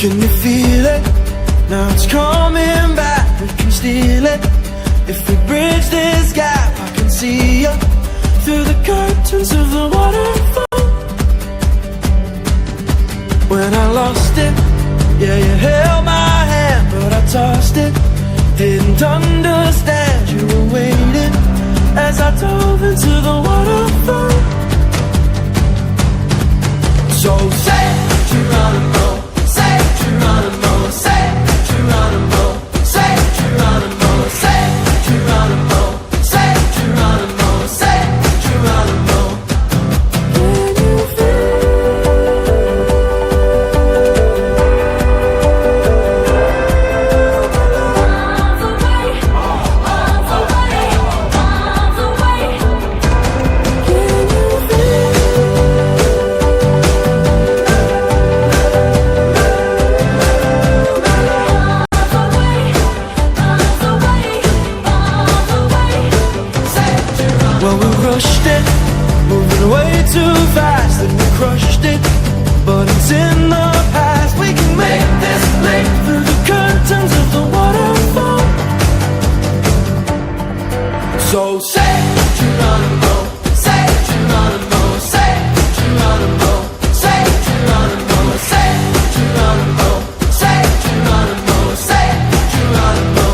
Can you feel it? Now it's coming back, we can steal it. If we bridge this gap, I can see you through the curtains of the waterfall. When I lost it, yeah, you held my hand, but I tossed it. Didn't understand you were waiting as I dove into the waterfall. So say Geronimo, say Geronimo, say Geronimo, say Geronimo, say Geronimo, say Geronimo, say Geronimo. Too fast and we crushed it, but it's in the past. We can make this leap through the curtains of the waterfall. So say Geronimo, say Geronimo, say Geronimo, say Geronimo, say Geronimo, say Geronimo, say Geronimo.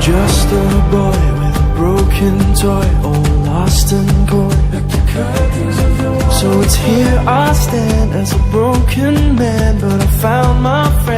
Just a boy with a broken toy, all lost and coy. So it's here I stand as a broken man, but I found my friend.